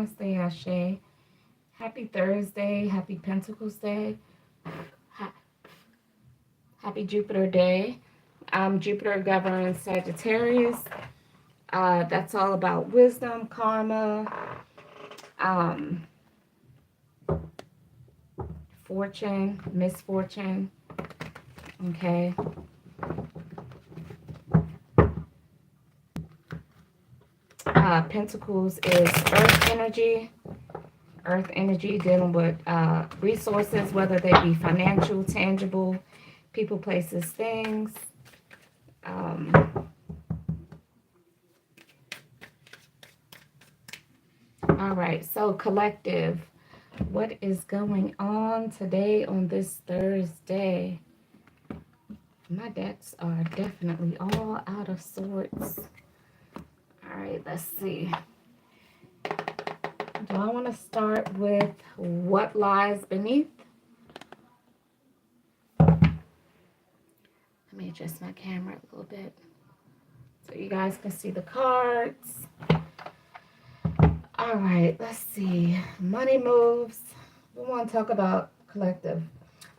Namaste, Ashe. Happy Thursday. Happy Pentacles Day. Happy Jupiter Day. Jupiter governs Sagittarius. That's all about wisdom, karma, um, fortune, misfortune. Okay. Pentacles is earth energy. Earth energy dealing with resources, whether they be financial, tangible, people, places, things. All right, so collective, what is going on today on this Thursday? My decks are definitely all out of sorts. All right, let's see. Do I want to start with what lies beneath? Let me adjust my camera a little bit so you guys can see the cards. All right, let's see. Money moves. We want to talk about collective.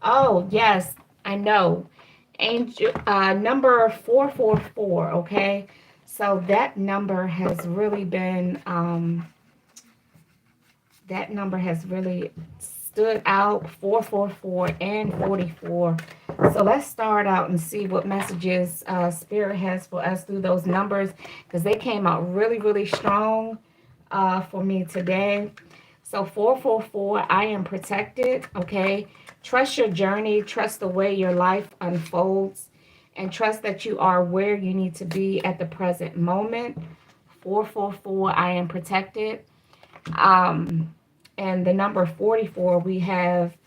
Oh, yes, I know. Angel number 444, okay? So that number has really been stood out, 444 and 44. So let's start out and see what messages Spirit has for us through those numbers, because they came out really, really strong for me today. So 444, I am protected, okay? Trust your journey, trust the way your life unfolds, and trust that you are where you need to be at the present moment. 444, I am protected. And the number 44, we have,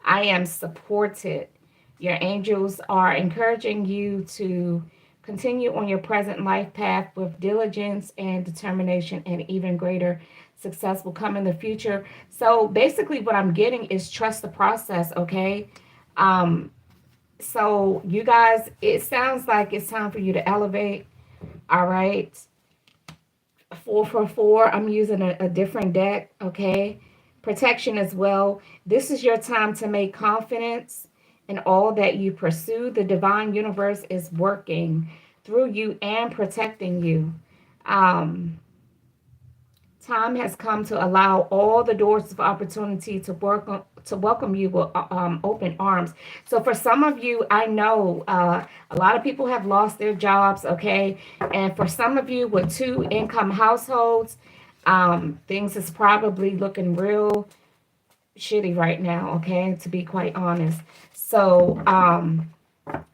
I am supported. Your angels are encouraging you to continue on your present life path with diligence and determination, and even greater success will come in the future. So basically what I'm getting is trust the process, okay? So you guys, it sounds like it's time for you to elevate, all right? 444, I'm using a different deck, okay? Protection as well. This is your time to make confidence in all that you pursue. The divine universe is working through you and protecting you. Time has come to allow all the doors of opportunity to welcome you with open arms. So for some of you, I know a lot of people have lost their jobs, okay? And for some of you with 2-income households, things is probably looking real shitty right now, okay? To be quite honest. So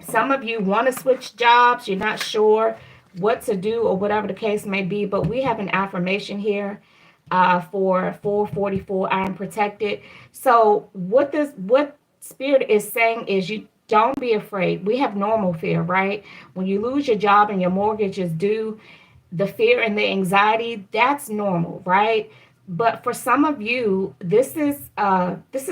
some of you want to switch jobs. You're not sure what to do or whatever the case may be, but we have an affirmation here for 444. I am protected. So what Spirit is saying is, you don't be afraid. We have normal fear, right? When you lose your job and your mortgage is due, the fear and the anxiety, that's normal, right? But for some of you, this is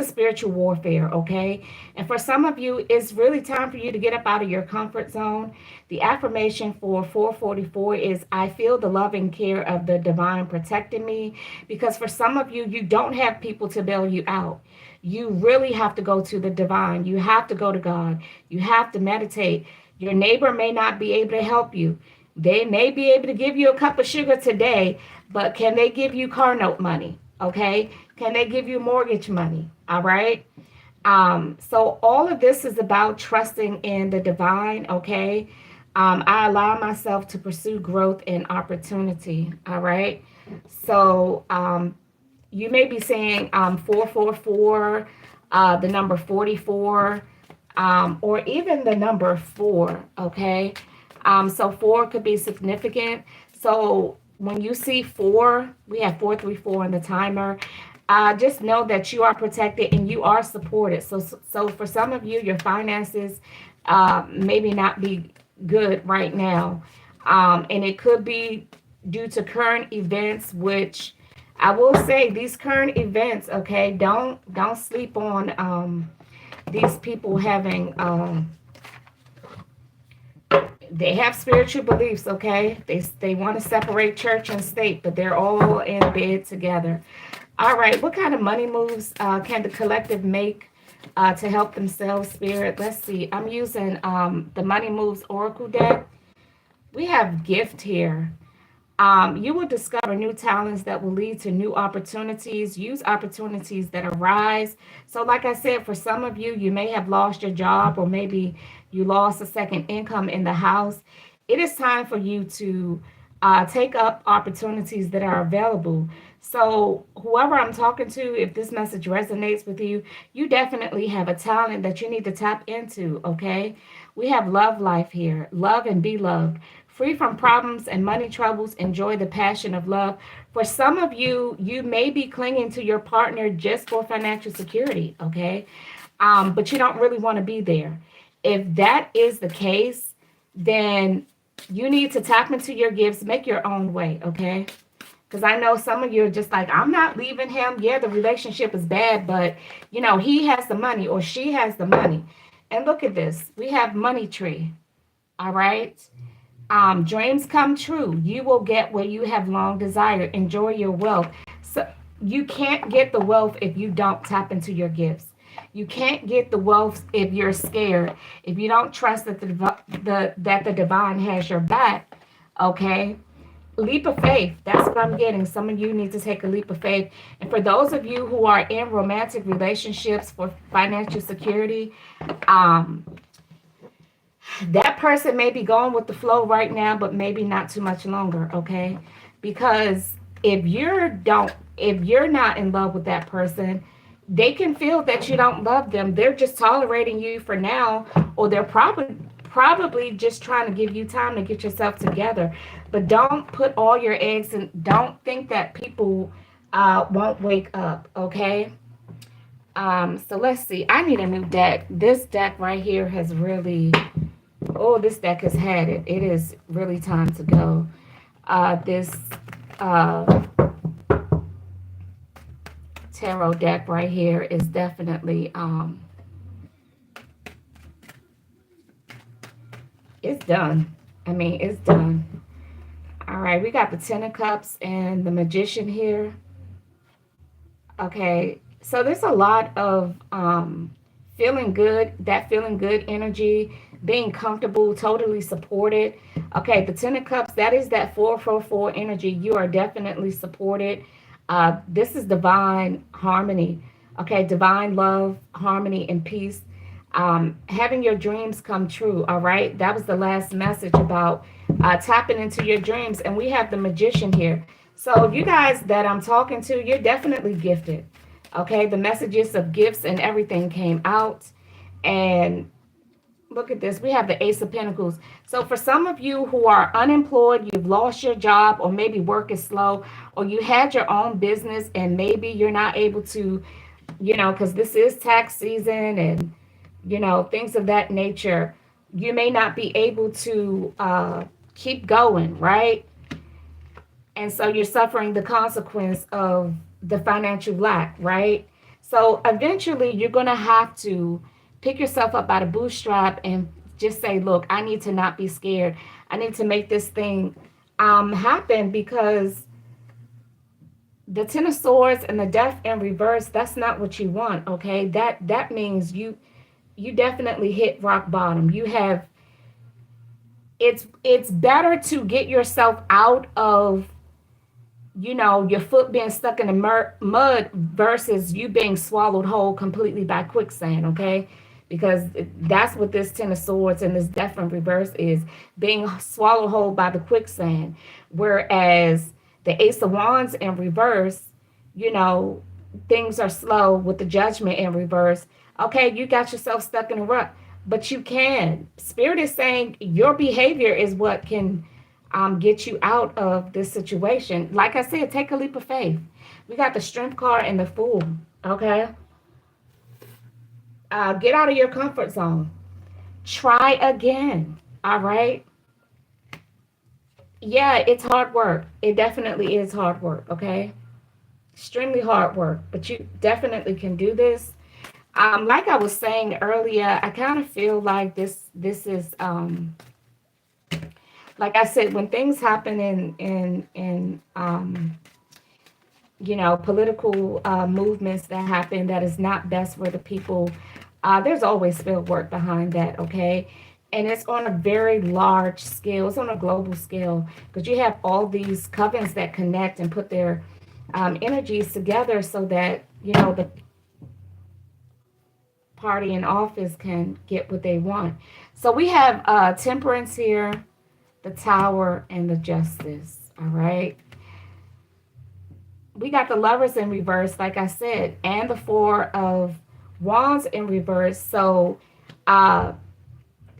spiritual warfare, okay? And for some of you, it's really time for you to get up out of your comfort zone. The affirmation for 444 is, I feel the loving care of the divine protecting me. Because for some of you, you don't have people to bail you out. You really have to go to the divine. You have to go to God. You have to meditate. Your neighbor may not be able to help you. They may be able to give you a cup of sugar today, but can they give you car note money? Okay. Can they give you mortgage money? All right. So all of this is about trusting in the divine. Okay. I allow myself to pursue growth and opportunity. All right. So you may be saying 444, the number 44, or even the number 4. Okay. So 4 could be significant. So when you see 4, we have 434 on the timer. Just know that you are protected and you are supported. So for some of you, your finances maybe not be good right now. And it could be due to current events, which I will say, these current events, okay, don't sleep on these people having They have spiritual beliefs, okay? They want to separate church and state, but they're all in bed together. All right, what kind of money moves can the collective make to help themselves, Spirit? Let's see. I'm using the Money Moves Oracle deck. We have gift here. You will discover new talents that will lead to new opportunities. Use opportunities that arise. So, like I said, for some of you, you may have lost your job, or maybe you lost a second income in the house. It is time for you to take up opportunities that are available. So, whoever I'm talking to, if this message resonates with you, you definitely have a talent that you need to tap into, okay? We have love life here. Love and be loved. Free from problems and money troubles, enjoy the passion of love. For some of you, you may be clinging to your partner just for financial security, okay? But you don't really want to be there. If that is the case, then you need to tap into your gifts, make your own way, okay? Because I know some of you are just like, I'm not leaving him. Yeah, the relationship is bad, but he has the money or she has the money. And look at this. We have money tree. All right. Dreams come true. You will get what you have long desired. Enjoy your wealth. So you can't get the wealth if you don't tap into your gifts. You can't get the wealth if you're scared. If you don't trust that the divine has your back. Okay. Leap of faith. That's what I'm getting. Some of you need to take a leap of faith. And for those of you who are in romantic relationships for financial security, that person may be going with the flow right now, but maybe not too much longer, okay? Because if you're not in love with that person, they can feel that you don't love them. They're just tolerating you for now, or they're probably just trying to give you time to get yourself together. But don't put all your eggs in. Don't think that people won't wake up, okay? So let's see. I need a new deck. This deck right here has really, oh, this deck has had it. It is really time to go. This tarot deck right here is definitely, it's done. I mean, it's done. All right, we got the Ten of Cups and the Magician here. Okay, so there's a lot of feeling good energy, being comfortable, totally supported. Okay, the Ten of Cups, that is that 444 energy. You are definitely supported. This is divine harmony. Okay, divine love, harmony, and peace. Having your dreams come true. All right, that was the last message about tapping into your dreams. And we have the Magician here. So you guys that I'm talking to, you're definitely gifted. Okay, the messages of gifts and everything came out. And look at this. We have the Ace of Pentacles. So for some of you who are unemployed, you've lost your job, or maybe work is slow, or you had your own business and maybe you're not able to, because this is tax season and, things of that nature, you may not be able to keep going, right? And so you're suffering the consequence of the financial lack, right? So eventually you're going to have to pick yourself up by the bootstrap and just say, look, I need to not be scared. I need to make this thing happen, because the Ten of Swords and the Death in reverse, that's not what you want, okay? That means you definitely hit rock bottom. It's better to get yourself out of your foot being stuck in the mud versus you being swallowed whole completely by quicksand, okay? Because that's what this Ten of Swords and this Death in reverse is, being swallowed whole by the quicksand. Whereas the Ace of Wands in reverse, things are slow with the Judgment in reverse. Okay, you got yourself stuck in a rut, but you can. Spirit is saying your behavior is what can get you out of this situation. Like I said, take a leap of faith. We got the Strength card and the Fool. Okay. Get out of your comfort zone. Try again. All right. Yeah, it's hard work. It definitely is hard work. Okay. Extremely hard work, but you definitely can do this. Like I was saying earlier, I kind of feel like this is like I said, when things happen in political movements that happen that is not best for the people, there's always spill work behind that, okay? And it's on a very large scale. It's on a global scale because you have all these covens that connect and put their energies together so that, the party in office can get what they want. So we have temperance here, the tower, and the justice, all right? We got the lovers in reverse, like I said, and the four of wands in reverse. So uh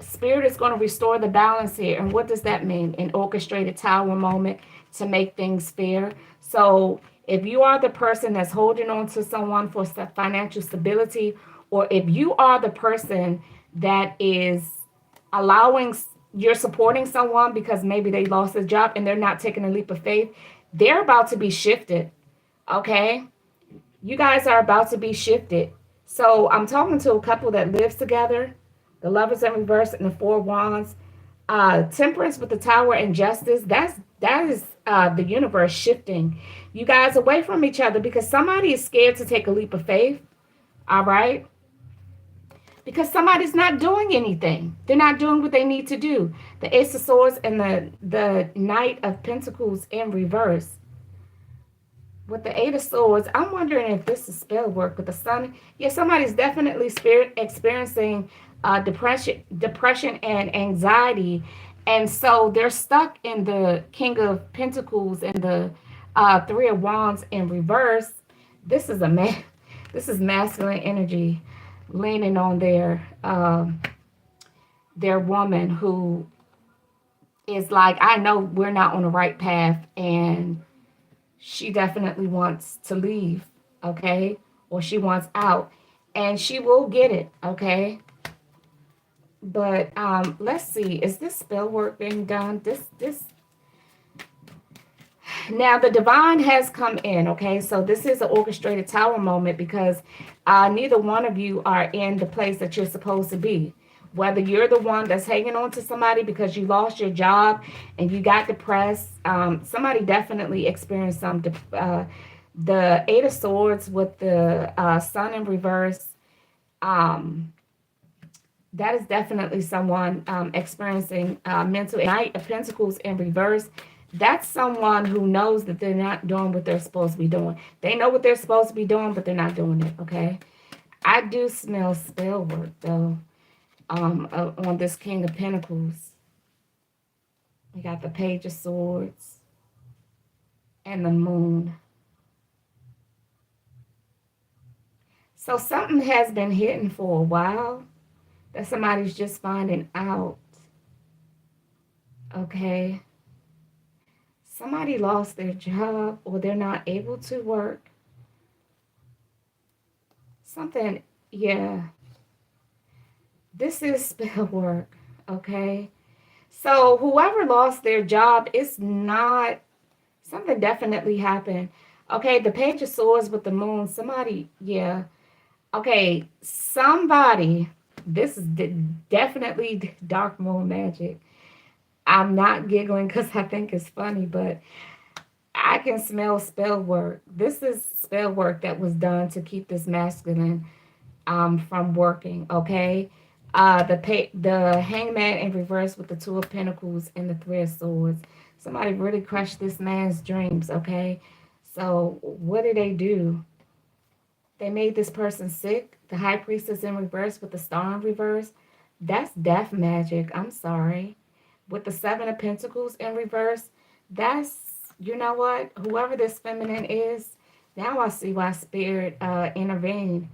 spirit is going to restore the balance here. And what does that mean? An orchestrated tower moment to make things fair. So if you are the person that's holding on to someone for financial stability, or if you are the person that is allowing, you're supporting someone because maybe they lost their job and they're not taking a leap of faith, they're about to be shifted. Okay, you guys are about to be shifted. So I'm talking to a couple that lives together, the lovers in reverse and the four wands. Temperance with the tower and justice. That is the universe shifting you guys away from each other because somebody is scared to take a leap of faith. All right, because somebody's not doing anything. They're not doing what they need to do. The Ace of Swords and the Knight of Pentacles in reverse. With the Eight of Swords, I'm wondering if this is spell work with the Sun. Yeah, somebody's definitely experiencing depression and anxiety, and so they're stuck in the King of Pentacles and the Three of Wands in reverse. This is a man. This is masculine energy, leaning on their woman who is like, I know we're not on the right path, and she definitely wants to leave, okay? Or she wants out, and she will get it, okay? But let's see, is this spell work being done? This now the divine has come in, okay? So this is an orchestrated tower moment because neither one of you are in the place that you're supposed to be. Whether you're the one that's hanging on to somebody because you lost your job and you got depressed, somebody definitely experienced some. The Eight of Swords with the Sun in reverse, um, that is definitely someone experiencing mental. Knight of Pentacles in reverse. That's someone who knows that they're not doing what they're supposed to be doing. They know what they're supposed to be doing, but they're not doing it, okay? I do smell spell work, though. On this King of Pentacles. We got the Page of Swords and the Moon. So something has been hidden for a while that somebody's just finding out. Okay. Somebody lost their job or they're not able to work. Something, yeah. This is spell work, okay? So whoever lost their job, it's not, something definitely happened. Okay, the Page of Swords with the Moon, somebody, yeah. Okay, somebody, this is definitely dark moon magic. I'm not giggling because I think it's funny, but I can smell spell work. This is spell work that was done to keep this masculine from working, okay? The Hangman in reverse with the Two of Pentacles and the Three of Swords. Somebody really crushed this man's dreams, okay? So what did they do? They made this person sick. The High Priestess in reverse with the Star in reverse. That's death magic. I'm sorry. With the Seven of Pentacles in reverse, that's, you know what? Whoever this feminine is, now I see why Spirit intervened.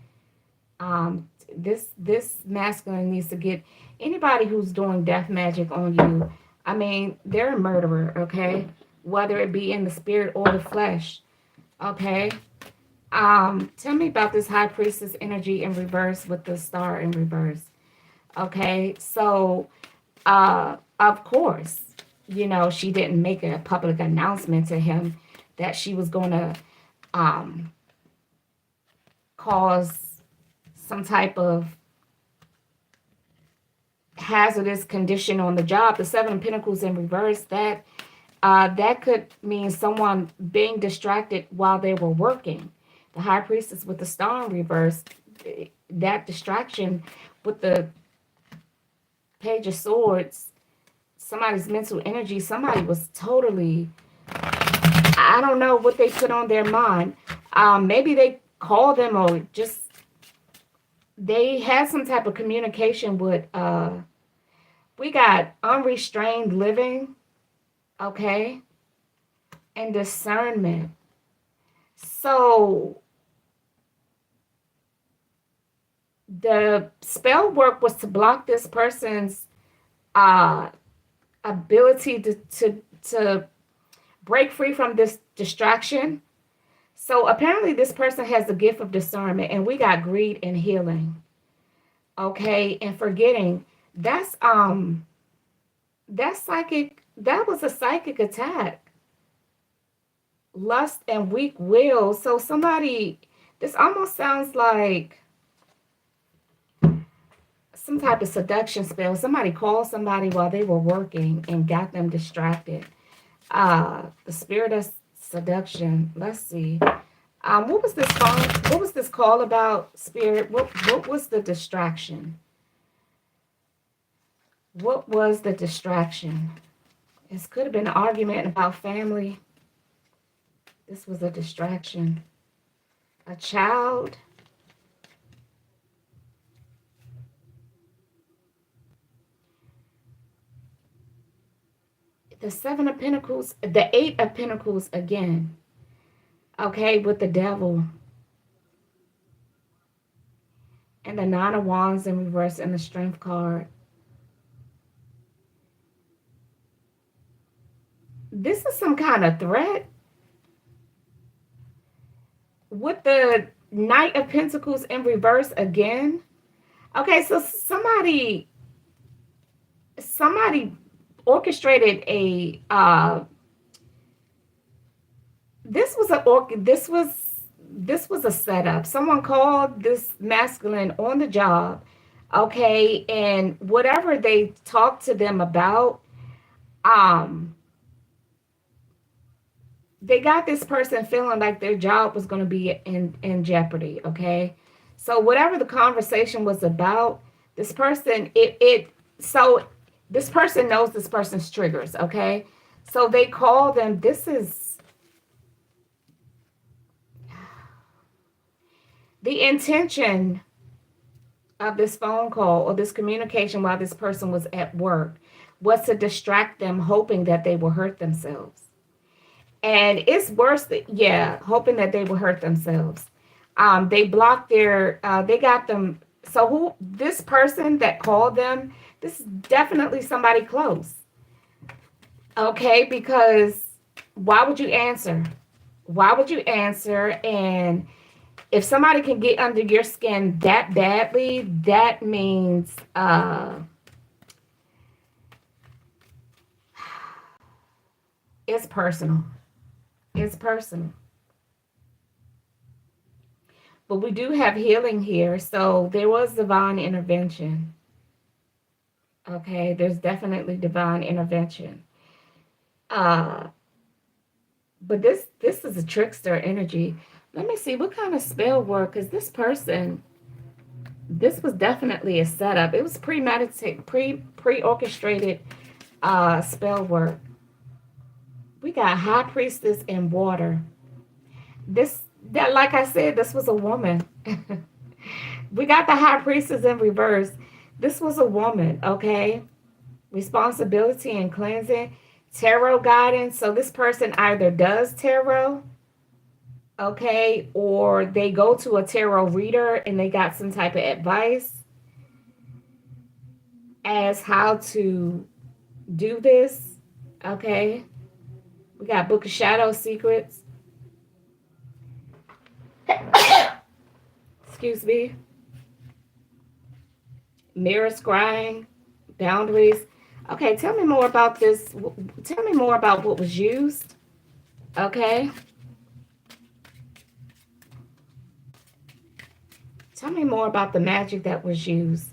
This masculine needs to get anybody who's doing death magic on you. I mean, they're a murderer, okay? Whether it be in the spirit or the flesh, okay? Tell me about this High Priestess energy in reverse with the Star in reverse. Okay, so of course, she didn't make a public announcement to him that she was going to cause some type of hazardous condition on the job. The Seven of Pentacles in reverse, that could mean someone being distracted while they were working. The High Priestess with the Star in reverse, that distraction with the Page of Swords, somebody's mental energy, somebody was totally, I don't know what they put on their mind. Maybe they called them, or just they had some type of communication with, we got unrestrained living, okay, and discernment. So the spell work was to block this person's uh ability to break free from this distraction. So apparently this person has the gift of discernment, and we got greed and healing, okay, and forgetting. That's psychic. That was a psychic attack. Lust and weak will. So somebody, this almost sounds like some type of seduction spell. Somebody called somebody while they were working and got them distracted. The spirit of seduction. Let's see. What was this call? What was this call about, spirit? What was the distraction? What was the distraction? This could have been an argument about family. This was a distraction. A child. The Seven of Pentacles, the Eight of Pentacles again. Okay, with the Devil. And the Nine of Wands in reverse and the Strength card. This is some kind of threat. With the Knight of Pentacles in reverse again. Okay, so somebody orchestrated a this was a setup. Someone called this masculine on the job, okay, and whatever they talked to them about, they got this person feeling like their job was going to be in jeopardy, okay? So whatever the conversation was about, this person, so this person knows this person's triggers, okay? So they call them, this is the intention of this phone call or this communication while this person was at work was to distract them, hoping that they will hurt themselves. And it's worse hoping that they will hurt themselves. They blocked they got them. So this person that called them, this is definitely somebody close. Okay, because why would you answer? Why would you answer? And if somebody can get under your skin that badly, that means it's personal. It's personal. But we do have healing here. So there was divine intervention. Okay, there's definitely divine intervention. But this is a trickster energy. Let me see what kind of spell work, because this person, this was definitely a setup. It was premeditated, pre-orchestrated spell work. We got High Priestess in water. Like I said, this was a woman. We got the High Priestess in reverse. This was a woman, okay? Responsibility and cleansing. Tarot guidance. So this person either does tarot, okay, or they go to a tarot reader and they got some type of advice as how to do this, okay? We got Book of Shadow Secrets. Excuse me. Mirror scrying. Boundaries. Okay, tell me more about this. Tell me more about what was used. Okay. Tell me more about the magic that was used.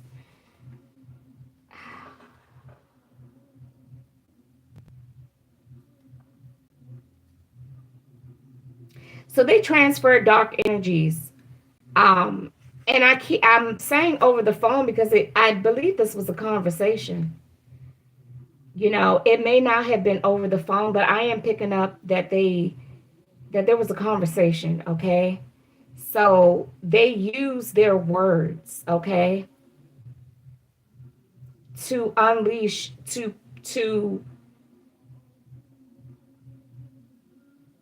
they transferred dark energies. Um, and I'm saying over the phone because I believe this was a conversation. It may not have been over the phone, but I am picking up that there was a conversation, okay? So they use their words, okay, to unleash, to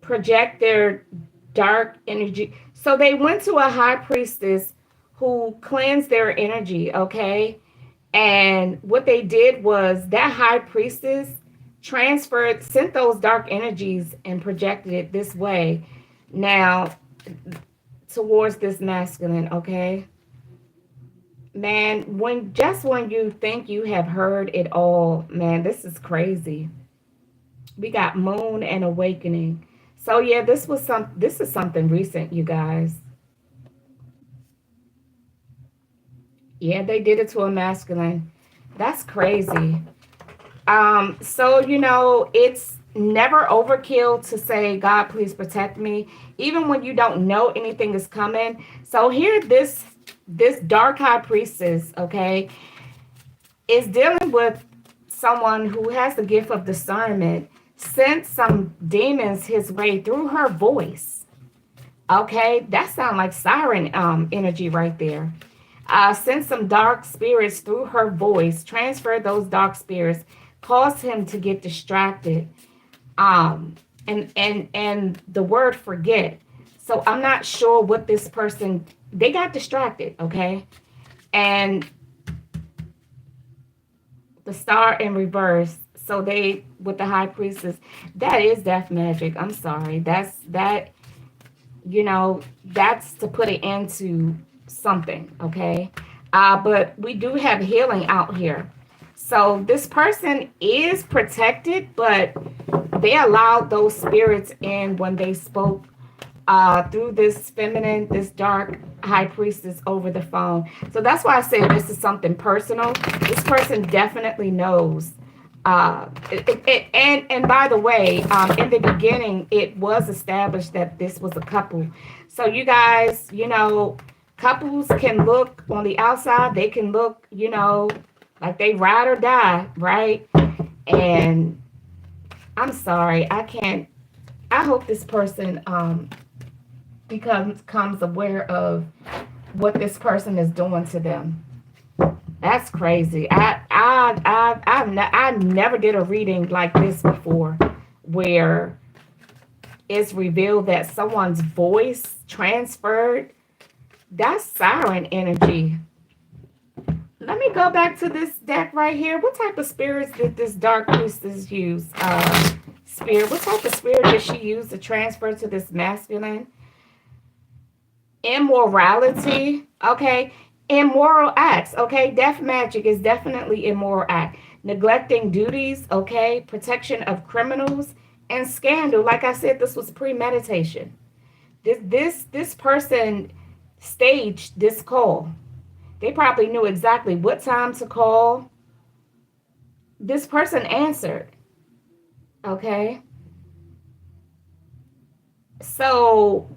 project their dark energy. So they went to a high priestess who cleansed their energy, okay? And what they did was that high priestess sent those dark energies and projected it this way now towards this masculine, okay? Man, when you think you have heard it all, man, this is crazy. We got moon and awakening. So yeah, this is something recent, you guys. Yeah, they did it to a masculine. That's crazy. So it's never overkill to say, God, please protect me, even when you don't know anything is coming. So here, this dark high priestess, okay, is dealing with someone who has the gift of discernment, sent some demons his way through her voice. Okay, that sounds like siren energy right there. Sent some dark spirits through her voice, transferred those dark spirits, caused him to get distracted. And the word forget. So I'm not sure what this person, they got distracted, okay? And the star in reverse. So they, with the high priestess, that is death magic. I'm sorry. That's to put it into something, okay? But we do have healing out here. So this person is protected, but they allowed those spirits in when they spoke through this dark high priestess over the phone. So that's why I say this is something personal. This person definitely knows. And by the way, in the beginning, it was established that this was a couple. So you guys, couples can look on the outside. They can look, like they ride or die, right? And I'm sorry, I hope this person becomes aware of what this person is doing to them. That's crazy. I never did a reading like this before, where it's revealed that someone's voice transferred. That's siren energy. Let me go back to this deck right here. What type of spirits did this dark priestess use? Spirit. What type of spirit did she use to transfer to this masculine? Immorality. Okay. Immoral acts. Okay. Death magic is definitely immoral act. Neglecting duties. Okay. Protection of criminals and scandal. Like I said, this was premeditation. This person staged this call. They probably knew exactly what time to call. This person answered. Okay. So,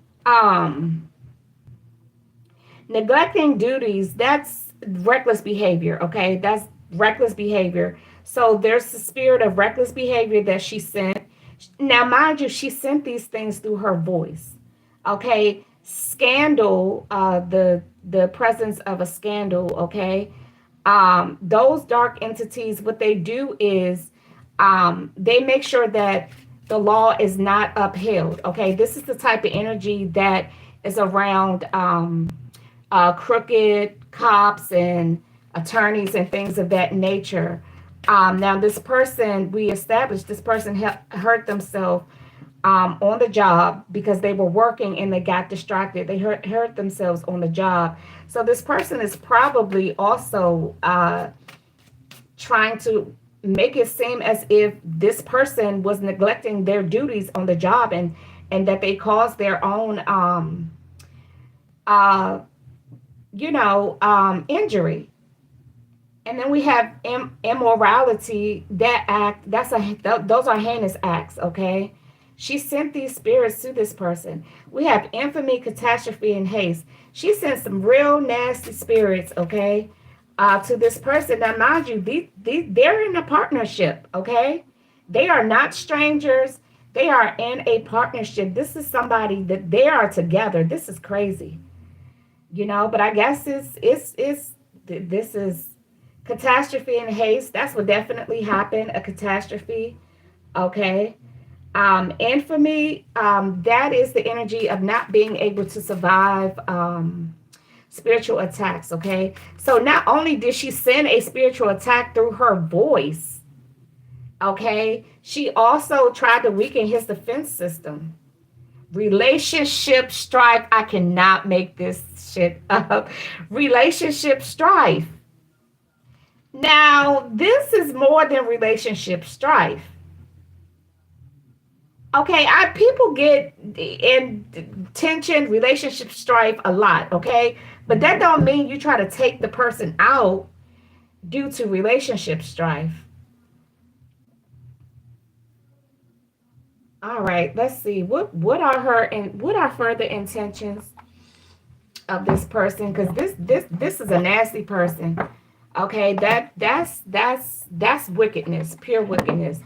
neglecting duties, that's reckless behavior. Okay. That's reckless behavior. So there's the spirit of reckless behavior that she sent. Now, mind you, she sent these things through her voice. Okay. Scandal, the presence of a scandal, okay? Those dark entities, what they do is they make sure that the law is not upheld, okay? This is the type of energy that is around crooked cops and attorneys and things of that nature. Now, this person, we established this person hurt themselves on the job because they were working and they got distracted. They hurt themselves on the job. So this person is probably also trying to make it seem as if this person was neglecting their duties on the job and that they caused their own injury. And then we have immorality. That act, those are heinous acts, okay? She sent these spirits to this person. We have infamy, catastrophe, and haste. She sent some real nasty spirits, okay, to this person. Now, mind you, they're in a partnership, okay? They are not strangers. They are in a partnership. This is somebody that they are together. This is crazy, but I guess this is catastrophe and haste. That's what definitely happened, a catastrophe, okay? And for me, that is the energy of not being able to survive spiritual attacks, okay? So not only did she send a spiritual attack through her voice, okay, she also tried to weaken his defense system. Relationship strife. I cannot make this shit up. Relationship strife. Now, this is more than relationship strife. Okay, people get in tension, relationship strife a lot, okay? But that don't mean you try to take the person out due to relationship strife. All right, let's see. What are her and what are further intentions of this person? Because this is a nasty person. Okay, that's wickedness, pure wickedness.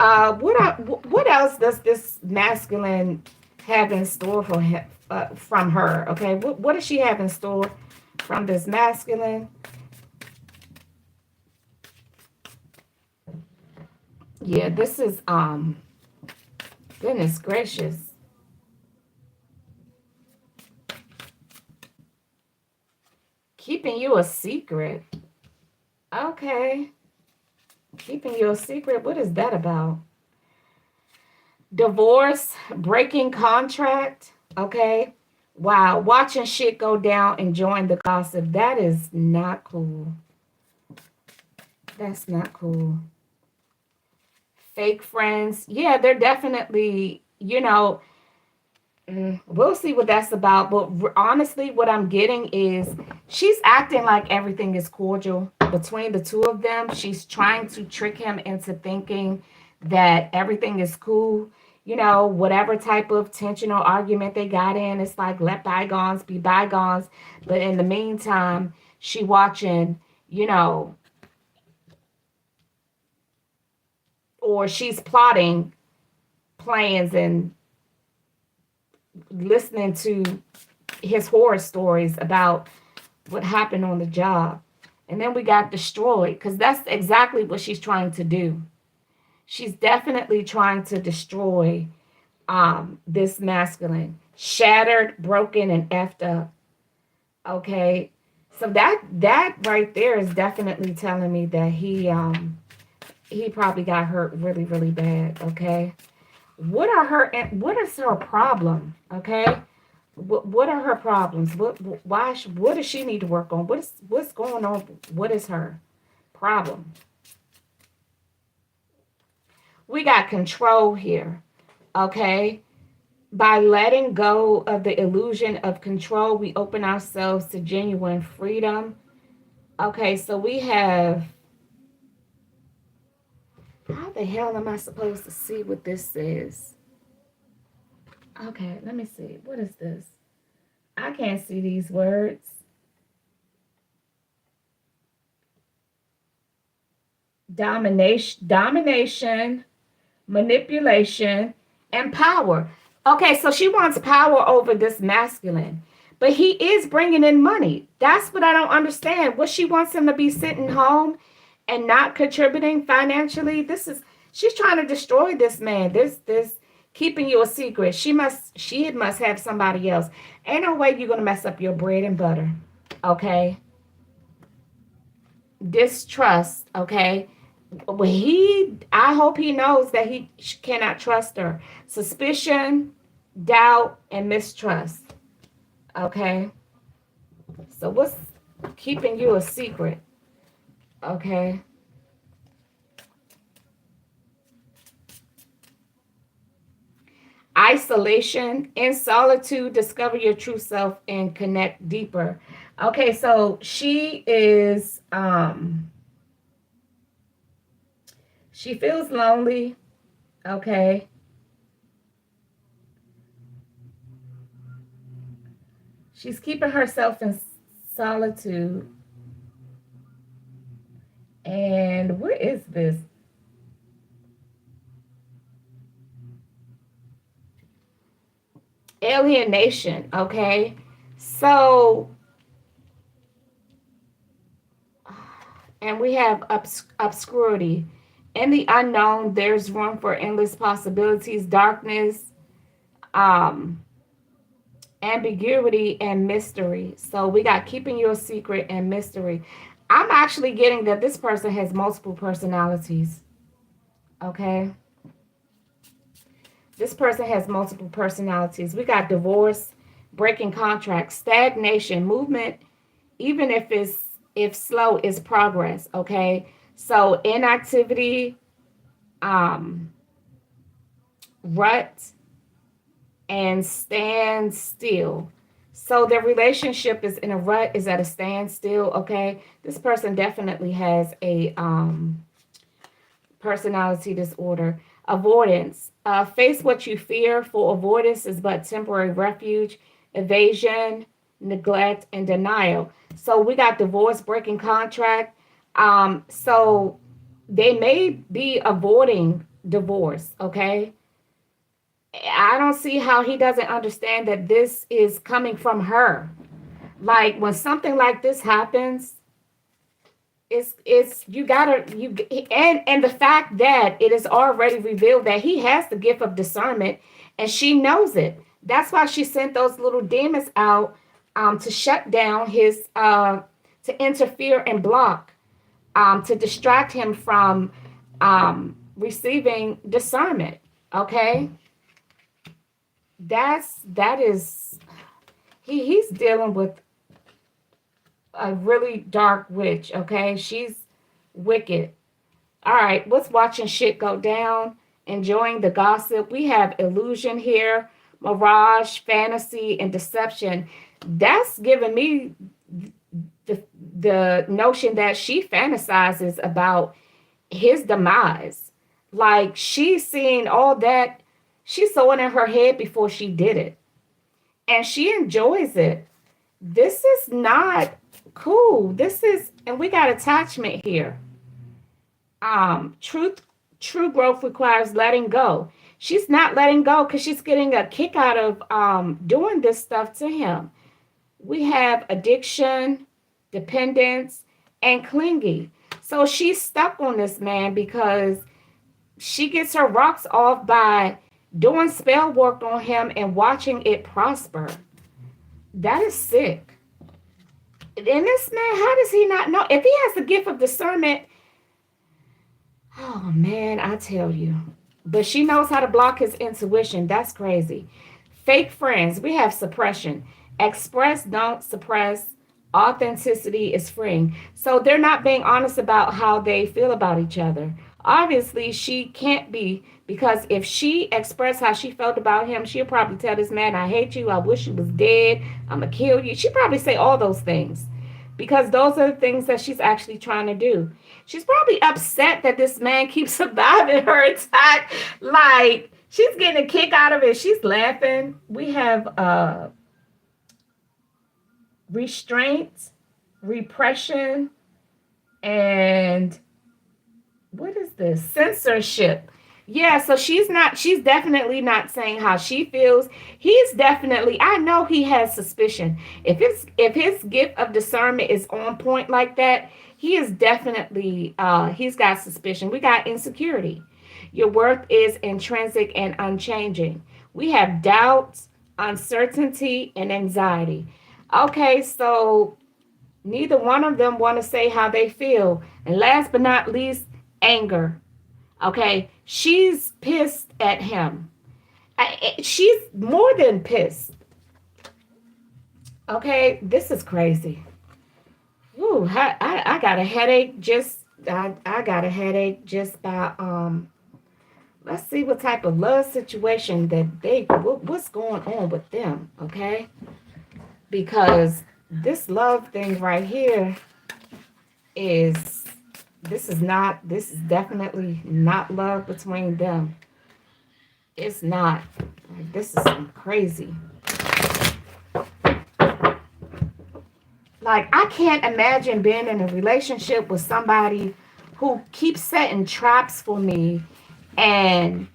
What else does this masculine have in store for him, from her? Okay, what does she have in store from this masculine? Yeah, this is goodness gracious, keeping you a secret. Okay, keeping you a secret. What is that about? Divorce, breaking contract. Okay. Wow, watching shit go down, enjoying the gossip. That is not cool. That's not cool. Fake friends. Yeah, they're definitely, we'll see what that's about. But honestly, what I'm getting is she's acting like everything is cordial between the two of them. She's trying to trick him into thinking that everything is cool. Whatever type of tension or argument they got in, it's like let bygones be bygones. But in the meantime, she watching, you know, or she's plotting plans and listening to his horror stories about what happened on the job. And then we got destroyed because that's exactly what she's trying to do. She's definitely trying to destroy this masculine, shattered, broken, and effed up. Okay, so that right there is definitely telling me that he probably got hurt really really bad. Okay, what is her problem? Okay, what are her problems? What does she need to work on? What's going on? What is her problem? We got control here. Okay, by letting go of the illusion of control, we open ourselves to genuine freedom. Okay, so we have, how the hell am I supposed to see what this is? Okay, let me see. What is this? I can't see these words. Domination, manipulation, and power. Okay, so she wants power over this masculine, but he is bringing in money. That's what I don't understand. What she wants him to be sitting home and not contributing financially. She's trying to destroy this man. This keeping you a secret. She must have somebody else. Ain't no way you're gonna mess up your bread and butter. Okay, distrust. Okay, well, I hope he knows that he cannot trust her. Suspicion, doubt, and mistrust. Okay, so what's keeping you a secret? Okay, isolation, in solitude, discover your true self and connect deeper. Okay, so she feels lonely. Okay, She's keeping herself in solitude. And what is this? Alienation, okay? So, and we have obscurity. In the unknown, there's room for endless possibilities, darkness, um, ambiguity, and mystery. So we got keeping your secret and mystery. I'm actually getting that this person has multiple personalities. Okay. This person has multiple personalities. We got divorce, breaking contracts, stagnation, movement, even if slow is progress. Okay. So inactivity, um, rut, and stand still. So their relationship is in a rut, is at a standstill. Okay. This person definitely has a personality disorder. Avoidance. Face what you fear, for avoidance is but temporary refuge. Evasion, neglect, and denial. So we got divorce, breaking contract. So they may be avoiding divorce, okay? I don't see how he doesn't understand that this is coming from her. Like when something like this happens, it's you gotta you and the fact that it is already revealed that he has the gift of discernment and she knows it. That's why she sent those little demons out to shut down his to interfere and block, to distract him from receiving discernment. Okay, that is he's dealing with a really dark witch. Okay, she's wicked. All right, what's watching shit go down? Enjoying the gossip. We have illusion here, mirage, fantasy, and deception. That's giving me the notion that she fantasizes about his demise. Like she's seeing all that. She saw it in her head before she did it. And she enjoys it. This is not cool. This is, and we got attachment here. Truth, true growth requires letting go. She's not letting go because she's getting a kick out of doing this stuff to him. We have addiction, dependence, and clingy. So she's stuck on this man because she gets her rocks off by doing spell work on him and watching it prosper. That is sick. And this man, how does he not know? If he has the gift of discernment, oh man, I tell you. But she knows how to block his intuition. That's crazy. Fake friends, we have suppression. Express, don't suppress. Authenticity is freeing. So they're not being honest about how they feel about each other. Obviously, she can't be, because if she expressed how she felt about him, she'll probably tell this man, I hate you. I wish you was dead. I'm going to kill you. She'd probably say all those things because those are the things that she's actually trying to do. She's probably upset that this man keeps surviving her attack. Like, she's getting a kick out of it. She's laughing. We have restraint, repression, and what is this? Censorship. Yeah, so she's definitely not saying how she feels. He's definitely, I know he has suspicion. If his gift of discernment is on point like that, he is definitely he's got suspicion. We got insecurity. Your worth is intrinsic and unchanging. We have doubts, uncertainty, and anxiety. Okay, so neither one of them want to say how they feel. And last but not least, anger. Okay, she's pissed at him. She's more than pissed. Okay, this is crazy. Ooh, I got a headache just I got a headache just by let's see what type of love situation that what's going on with them, okay? Because this love thing right here is this is definitely not love between them. It's not. Like, this is crazy. Like, I can't imagine being in a relationship with somebody who keeps setting traps for me, and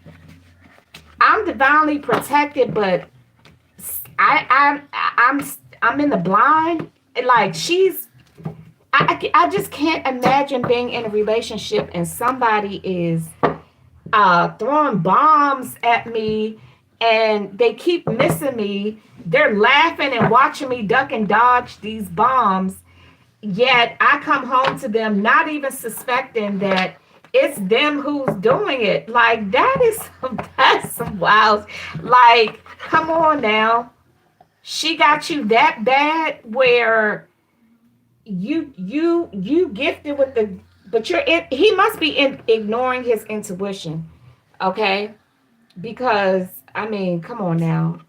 I'm divinely protected, but I'm in the blind. Like, I just can't imagine being in a relationship and somebody is throwing bombs at me and they keep missing me. They're laughing and watching me duck and dodge these bombs. Yet I come home to them not even suspecting that it's them who's doing it. Like, that's some wild. Like, come on now. She got you that bad where you gifted with the, but he must be ignoring his intuition. Okay? Because I mean, come on now.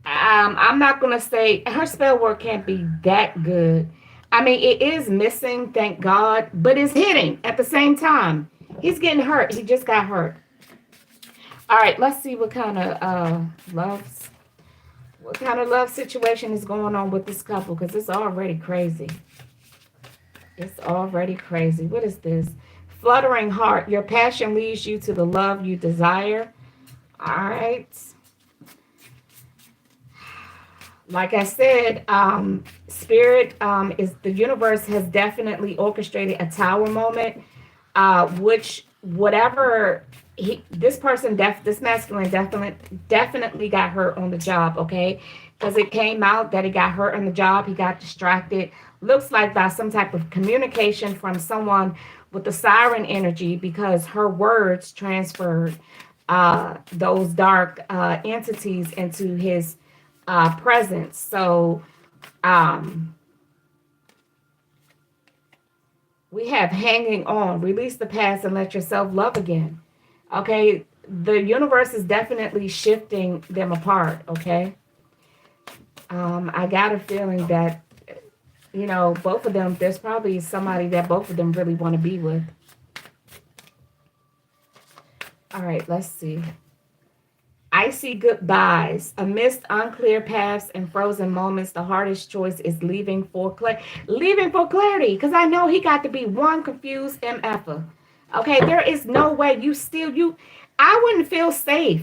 I'm not gonna say her spell work can't be that good. I mean, it is missing, thank God, but it's hitting at the same time. He's getting hurt. He just got hurt. All right, let's see what kind of love situation is going on with this couple, because it's already crazy. It's already crazy. What is this? Fluttering heart. Your passion leads you to the love you desire. All right. Like I said, spirit is the universe has definitely orchestrated a tower moment, which whatever this person this masculine definitely got hurt on the job, okay? Because it came out that he got hurt on the job, he got distracted. Looks like by some type of communication from someone with the siren energy, because her words transferred those dark entities into his presence. So we have hanging on. Release the past and let yourself love again. Okay, the universe is definitely shifting them apart. Okay, I got a feeling that both of them. There's probably somebody that both of them really want to be with. All right, let's see. Icy goodbyes. Amidst unclear paths and frozen moments, the hardest choice is leaving for clarity. Because I know he got to be one confused MFer. Okay, there is no way I wouldn't feel safe.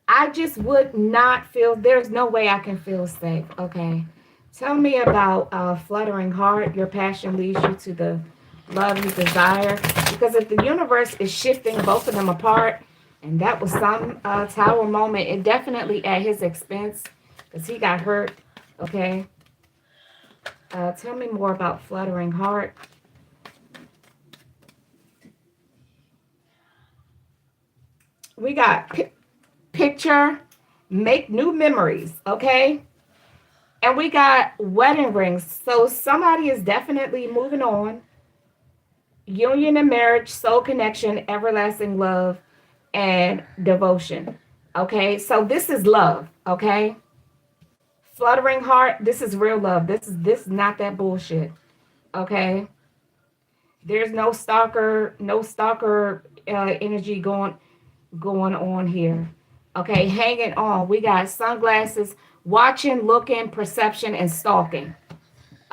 I just would not feel, there's no way I can feel safe. Okay. Tell me about fluttering heart. Your passion leads you to the love you desire. Because if the universe is shifting both of them apart, and that was some tower moment. It definitely at his expense because he got hurt. Okay. Tell me more about fluttering heart. We got picture, make new memories. Okay. And we got wedding rings. So somebody is definitely moving on. Union and marriage, soul connection, everlasting love, and devotion. Okay, so this is love. Okay, fluttering heart, this is real love. This is not that bullshit. Okay, there's no stalker energy going on here. Okay, hanging on. We got sunglasses, watching, looking, perception, and stalking.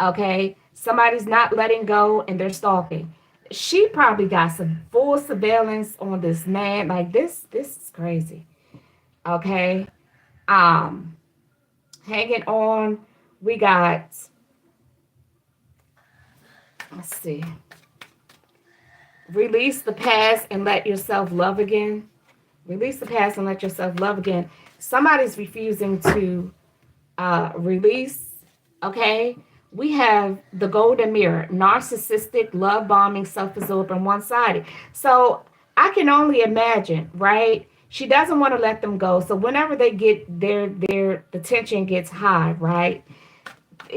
Okay, somebody's not letting go and they're stalking. She probably got some full surveillance on this man. Like this is crazy. Okay. Hanging on. We got, let's see. Release the past and let yourself love again. Release the past and let yourself love again. Somebody's refusing to release. Okay. We have the golden mirror, narcissistic, love bombing, self-absorbed, and one-sided. So I can only imagine, right? She doesn't want to let them go. So whenever they get the tension gets high, right?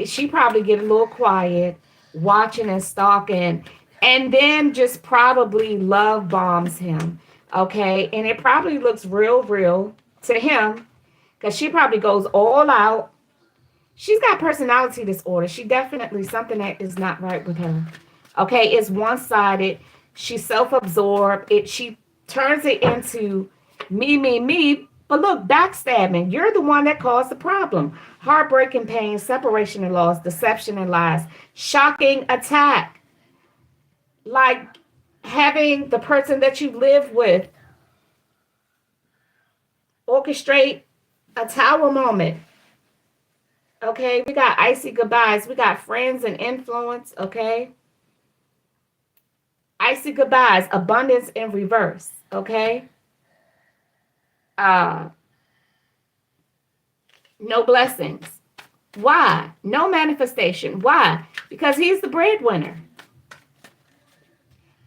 She probably get a little quiet, watching and stalking, and then just probably love bombs him. Okay. And it probably looks real to him because she probably goes all out. She's got personality disorder. She definitely, something that is not right with her. Okay, it's one-sided. She's self-absorbed. She turns it into me, But look, backstabbing, you're the one that caused the problem. Heartbreak and pain, separation and loss, deception and lies, shocking attack, like having the person that you live with orchestrate a tower moment. Okay, we got icy goodbyes. We got friends and influence. Okay, icy goodbyes, abundance in reverse. Okay, uh, no blessings. Why? No manifestation. Why? Because he's the breadwinner.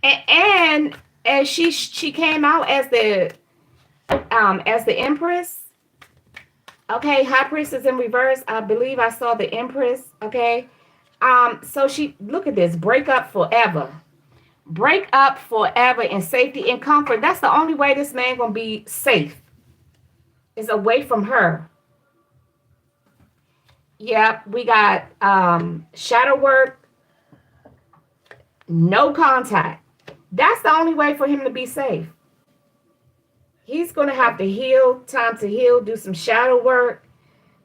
And as she came out as the Empress. Okay, High Priestess in reverse. I believe I saw the Empress. Okay. So she look at this. Break up forever. Break up forever in safety and comfort. That's the only way this man gonna be safe. Is away from her. Yep, we got shadow work, no contact. That's the only way for him to be safe. He's going to have to heal, time to heal, do some shadow work,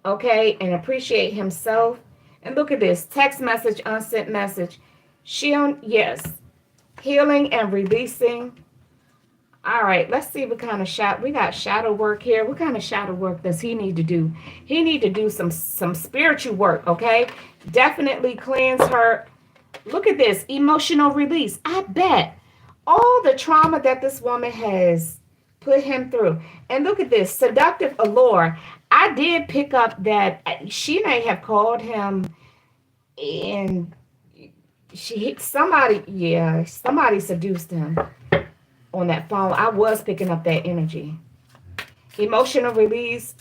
okay, and appreciate himself. And look at this, text message, unsent message. Yes, healing and releasing. All right, let's see what kind of we got shadow work here. What kind of shadow work does he need to do? He need to do some spiritual work, okay? Definitely cleanse her. Look at this, emotional release. I bet all the trauma that this woman has put him through. And look at this, seductive allure. I did pick up that she may have called him and somebody seduced him on that phone. I was picking up that energy. Emotional release,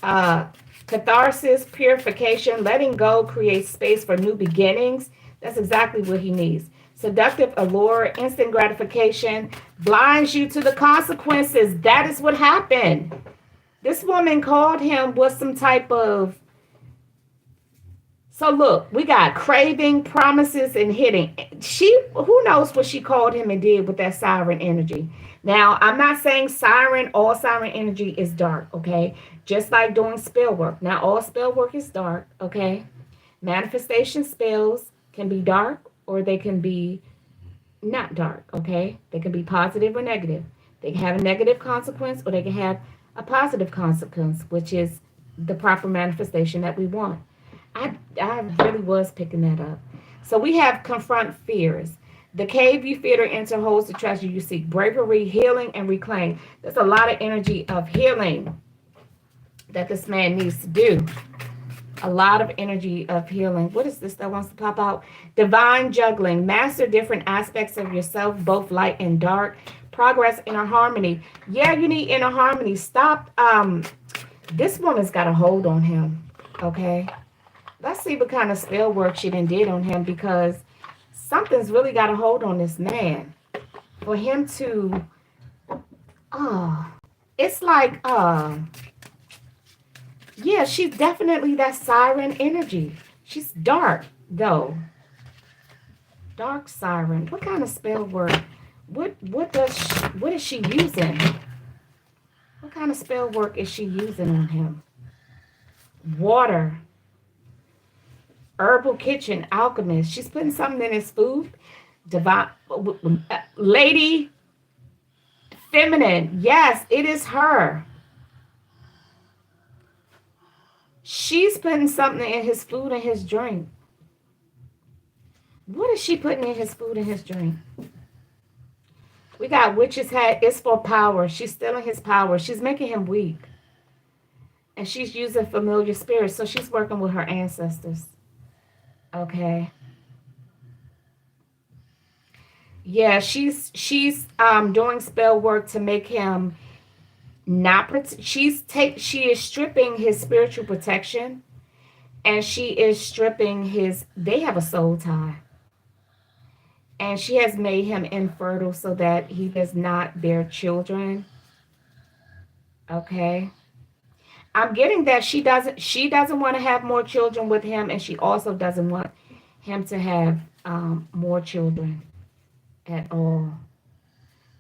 catharsis, purification, letting go creates space for new beginnings. That's exactly what he needs. Seductive allure, instant gratification, blinds you to the consequences. That is what happened. This woman called him with some type of... So look, we got craving, promises, and hitting. Who knows what she called him and did with that siren energy. Now, I'm not saying all siren energy is dark, okay? Just like doing spell work. Now, all spell work is dark, okay? Manifestation spells can be dark or they can be not dark, okay? They can be positive or negative. They can have a negative consequence or they can have a positive consequence, which is the proper manifestation that we want. I really was picking that up. So we have confront fears. The cave you fear to enter holds the treasure you seek. Bravery, healing, and reclaim. There's a lot of energy of healing that this man needs to do. A lot of energy of healing. What is this that wants to pop out? Divine juggling. Master different aspects of yourself, both light and dark. Progress, inner harmony. Yeah, you need inner harmony. Stop. This woman's got a hold on him. Okay. Let's see what kind of spell work she did on him, because something's really got a hold on this man. For him to, it's like, yeah, she's definitely that siren energy. She's dark, though. Dark siren. What kind of spell work? What is she using? What kind of spell work is she using on him? Water. Herbal kitchen, alchemist. She's putting something in his food. Divine lady, feminine. Yes, it is her. She's putting something in his food and his drink. What is she putting in his food and his drink? We got witch's hat. It's for power. She's stealing his power. She's making him weak. And she's using familiar spirits. So she's working with her ancestors. Okay. Yeah, she's doing spell work to make him not she is stripping his spiritual protection, and she is stripping they have a soul tie. And she has made him infertile so that he does not bear children. Okay. I'm getting that she doesn't want to have more children with him, and she also doesn't want him to have more children at all.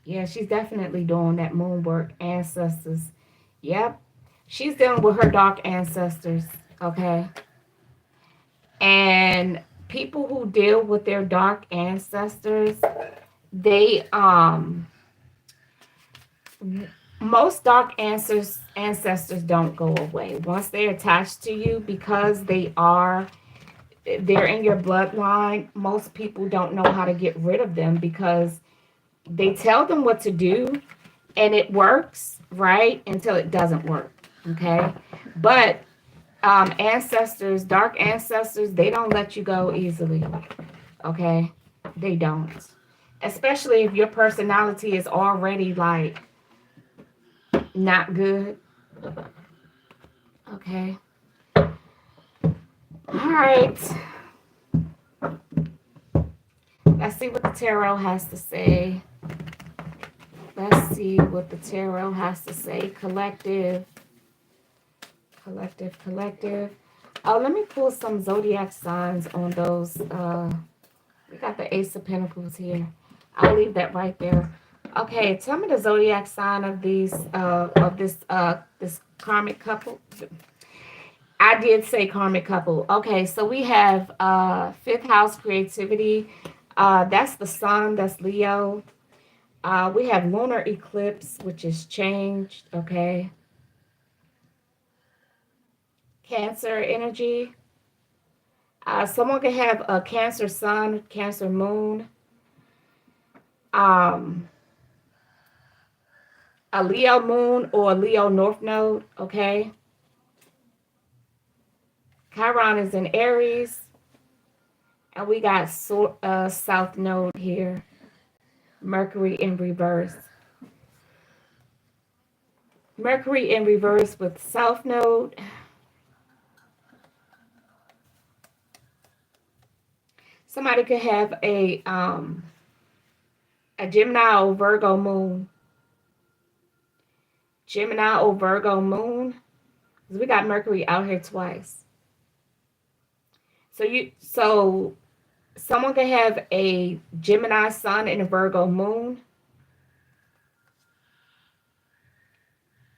Yeah, she's definitely doing that moon work, ancestors. Yep. She's dealing with her dark ancestors, okay? And people who deal with their dark ancestors, they most dark ancestors don't go away once they're attached to you, because they're in your bloodline. Most people don't know how to get rid of them because they tell them what to do and it works, right, until it doesn't work. Okay, but ancestors, dark ancestors, they don't let you go easily. Okay, they don't, especially if your personality is already like not good. Okay, all right, let's see what the tarot has to say. Let's see what the tarot has to say. Collective, collective, collective. Oh, let me pull some zodiac signs on those. We got the Ace of Pentacles here. I'll leave that right there. Okay, tell me the zodiac sign of this karmic couple. I did say karmic couple. Okay, so we have fifth house creativity. That's the sun. That's Leo. We have lunar eclipse, which is changed. Okay. Cancer energy. Someone can have a Cancer sun, Cancer moon, um, a Leo moon or a Leo north node. Okay. Chiron is in Aries, and we got south node here. Mercury in reverse. Mercury in reverse with south node. Somebody could have a Gemini or Virgo moon. Gemini or Virgo moon. We got Mercury out here twice. So someone could have a Gemini sun and a Virgo moon.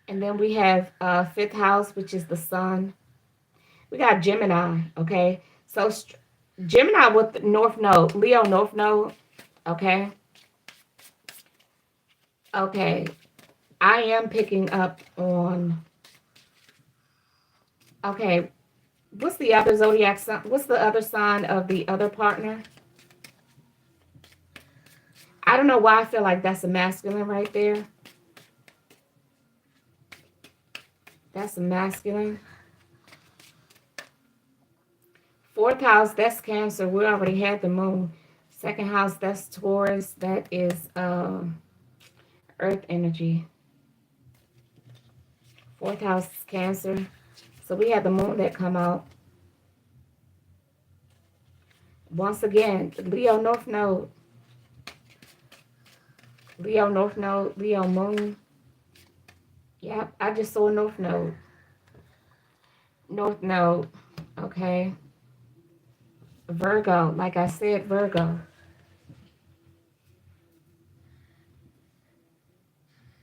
And then we have fifth house, which is the sun. We got Gemini, okay? So Gemini with north node, Leo north node, okay? Okay, I am picking up on, okay, what's the other zodiac sign? What's the other sign of the other partner? I don't know why I feel like that's a masculine right there. That's a masculine. Fourth house, that's Cancer. We already had the moon. Second house, that's Taurus. That is earth energy. Fourth house is Cancer. So we had the moon that come out. Once again, Leo north node. Leo north node, Leo moon. Yep, I just saw north node. North node. Okay. Virgo, like I said, Virgo.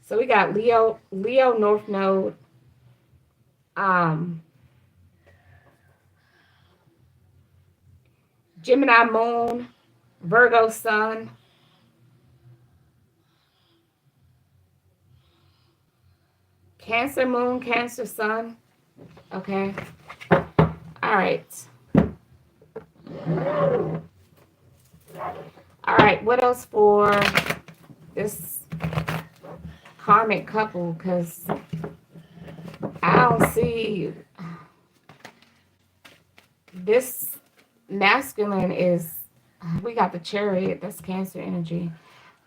So we got Leo north node. Gemini moon, Virgo sun. Cancer moon, Cancer sun. Okay. All right. All right, what else for this karmic couple? Because I don't see this masculine is, we got the Chariot, that's Cancer energy.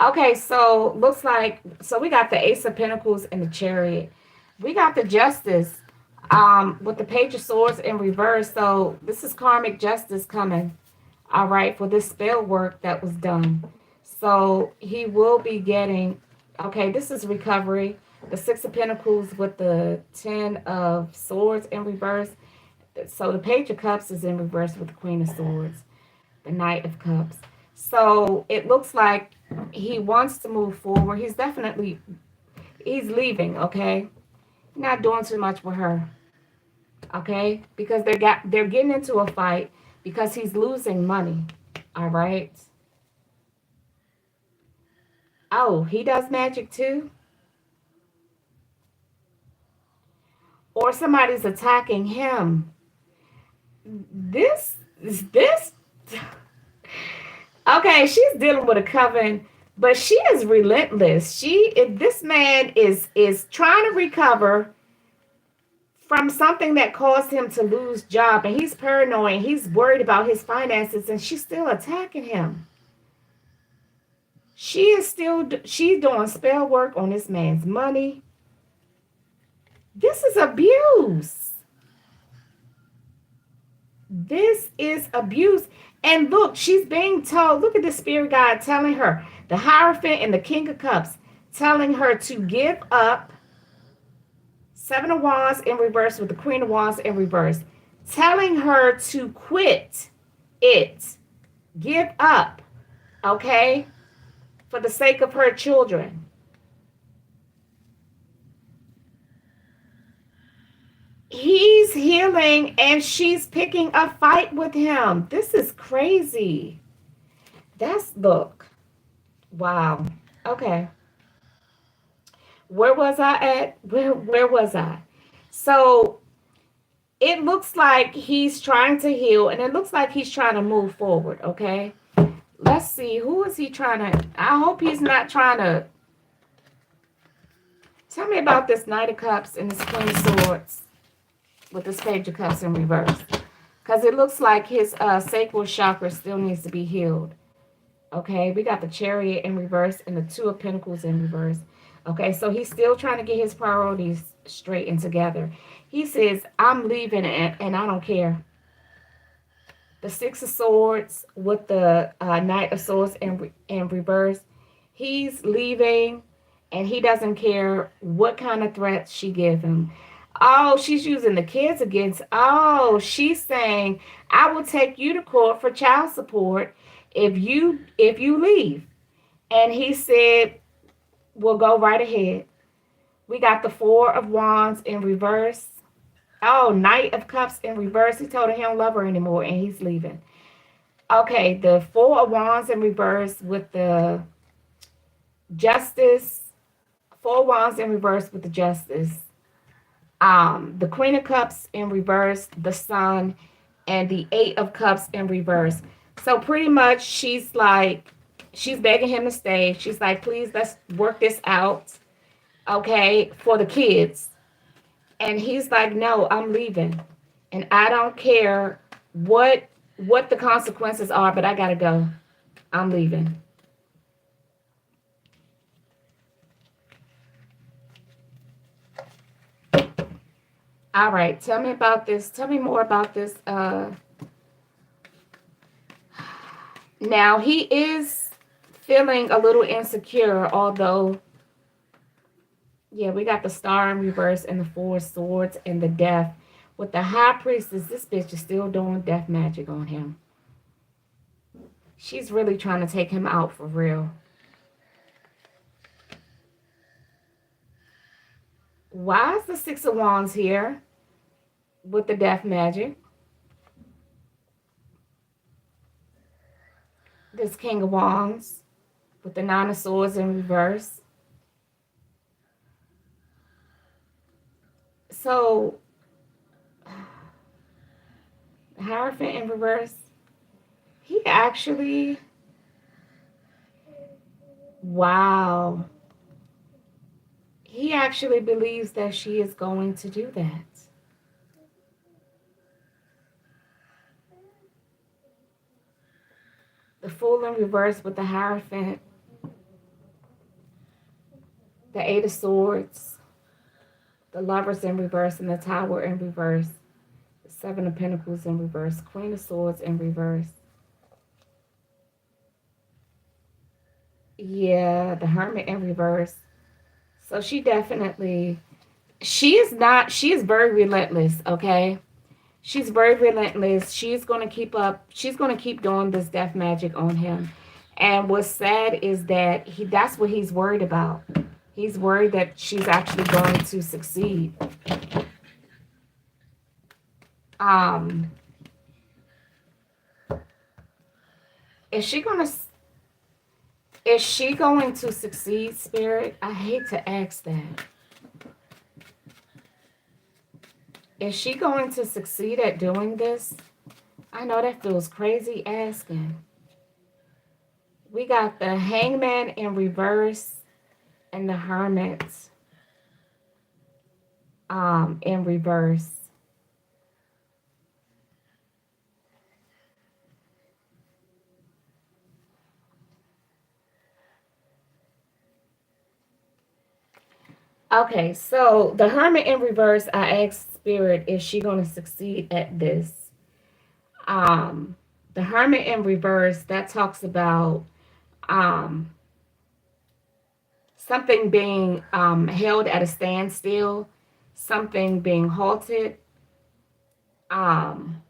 Okay, so looks like, so we got the Ace of Pentacles and the Chariot. We got the Justice with the Page of Swords in reverse. So this is karmic justice coming, all right, for this spell work that was done. So he will be getting, okay, this is recovery. The Six of Pentacles with the Ten of Swords in reverse. So the Page of Cups is in reverse with the Queen of Swords. The Knight of Cups. So it looks like he wants to move forward. He's leaving, okay? Not doing too much with her. Okay? Because they're getting into a fight because he's losing money. All right? Oh, he does magic too? Or somebody's attacking him. This okay, she's dealing with a coven, but she is relentless. This man is trying to recover from something that caused him to lose job, and he's paranoid. He's worried about his finances, and she's still attacking him. She's doing spell work on this man's money. This is abuse. This is abuse. And look, she's being told, look at the spirit guide telling her, the Hierophant and the King of Cups, telling her to give up. Seven of Wands in reverse with the Queen of Wands in reverse. Telling her to quit it. Give up. Okay? For the sake of her children. He's healing and she's picking a fight with him. This is crazy. Look. Wow. Okay. Where was I at? Where was I? So it looks like he's trying to heal and it looks like he's trying to move forward. Okay. Let's see. Who is he trying to? I hope he's not trying to. Tell me about this Knight of Cups and this Queen of Swords with this Page of Cups in reverse. Because it looks like his sacral chakra still needs to be healed. Okay, we got the Chariot in reverse and the Two of Pentacles in reverse. Okay, so he's still trying to get his priorities straight and together. He says, I'm leaving and I don't care. The Six of Swords with the Knight of Swords in reverse. He's leaving and he doesn't care what kind of threats she give him. Oh, she's using the kids against. Oh, she's saying, I will take you to court for child support if you leave. And he said, we'll go right ahead. We got the Four of Wands in reverse. Oh, Knight of Cups in reverse. He told her he don't love her anymore and he's leaving. Okay, the Four of Wands in reverse with the Justice. Four of Wands in reverse with the Justice. The Queen of Cups in reverse, the Sun, and the Eight of Cups in reverse. So pretty much she's begging him to stay. She's like, please, let's work this out, okay, for the kids. And he's like, no, I'm leaving. And I don't care what the consequences are, but I got to go. I'm leaving. All right, tell me about this. Tell me more about this. Now, he is feeling a little insecure, although, yeah, we got the Star in reverse and the Four of Swords and the Death. With the High Priestess, this bitch is still doing death magic on him. She's really trying to take him out for real. Why is the Six of Wands here with the death magic? This King of Wands with the Nine of Swords in reverse. So, the Hierophant in reverse. He actually, wow. He actually believes that she is going to do that. The Fool in reverse with the Hierophant. The Eight of Swords. The Lovers in reverse and the Tower in reverse. The Seven of Pentacles in reverse. Queen of Swords in reverse. Yeah, the Hermit in reverse. So she is very relentless, okay? She's very relentless. She's going to keep doing this death magic on him. And what's sad is that that's what he's worried about. He's worried that she's actually going to succeed. Um, is she gonna succeed, Spirit? I hate to ask that. Is she going to succeed at doing this? I know that feels crazy asking. We got the Hangman in reverse and the Hermit in reverse. Okay, so the Hermit in reverse, I asked Spirit, is she going to succeed at this? The Hermit in reverse, that talks about um, something being held at a standstill, something being halted. Um,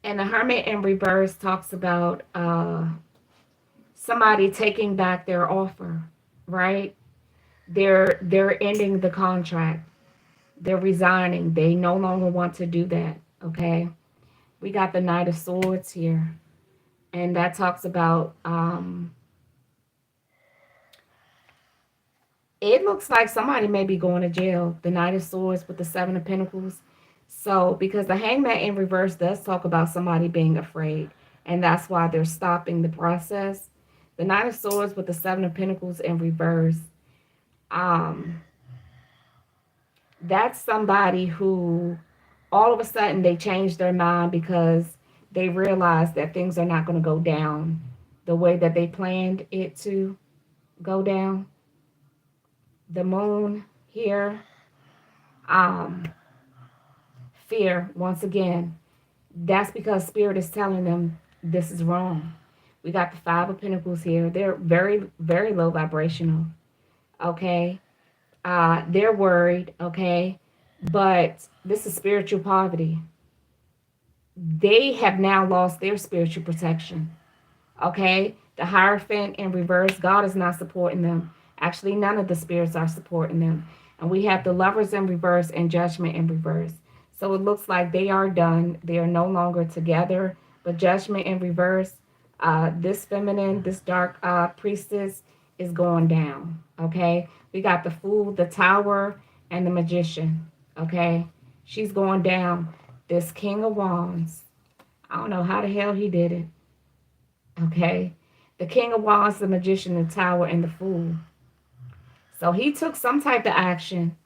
and the Hermit in reverse talks about somebody taking back their offer, right? They're ending the contract. They're resigning. They no longer want to do that. Okay. We got the Knight of Swords here. And that talks about it looks like somebody may be going to jail. The Knight of Swords with the Seven of Pentacles. So because the Hangman in reverse does talk about somebody being afraid. And that's why they're stopping the process. The Knight of Swords with the Seven of Pentacles in reverse. That's somebody who all of a sudden they change their mind because they realize that things are not going to go down the way that they planned it to go down. The Moon here, fear once again. That's because Spirit is telling them this is wrong. We got the Five of Pentacles here. They're very, very low vibrational. Okay. They're worried. Okay. But this is spiritual poverty. They have now lost their spiritual protection. Okay. The Hierophant in reverse, God is not supporting them. Actually, none of the spirits are supporting them. And we have the Lovers in reverse and Judgment in reverse. So it looks like they are done. They are no longer together. But Judgment in reverse, this feminine, this dark priestess is going down. Okay. We got the Fool, the Tower, and the Magician. Okay. She's going down. This King of Wands. I don't know how the hell he did it. Okay. The King of Wands, the Magician, the Tower, and the Fool. So he took some type of action.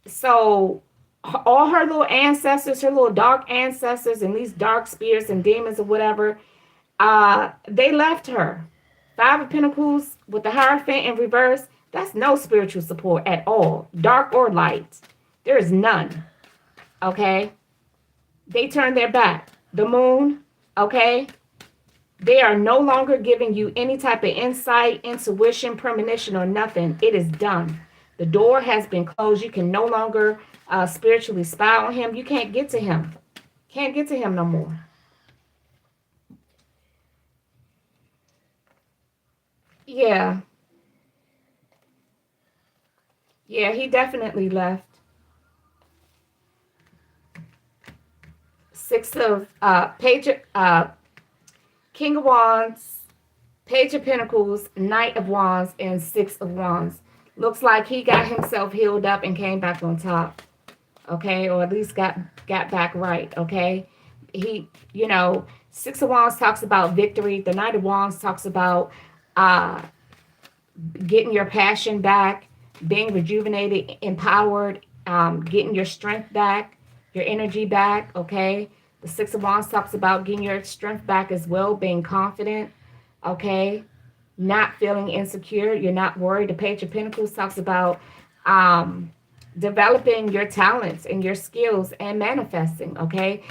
So all her little ancestors, her little dark ancestors, and these dark spirits and demons or whatever, they left her. Five of Pentacles with the Hierophant in reverse, that's no spiritual support at all, dark or light. There is none. Okay? They turned their back. The Moon, okay? They are no longer giving you any type of insight, intuition, premonition, or nothing. It is done. The door has been closed. You can no longer spiritually spy on him. You can't get to him. Can't get to him no more. Yeah. Yeah, he definitely left. Six of King of Wands, Page of Pentacles, Knight of Wands, and Six of Wands. Looks like he got himself healed up and came back on top. Okay, or at least got back right. Okay, he, Six of Wands talks about victory. The Knight of Wands talks about uh, getting your passion back, being rejuvenated, empowered, getting your strength back, your energy back. Okay, the Six of Wands talks about getting your strength back as well, being confident. Okay, not feeling insecure. You're not worried. The Page of Pentacles talks about developing your talents and your skills and manifesting. Okay,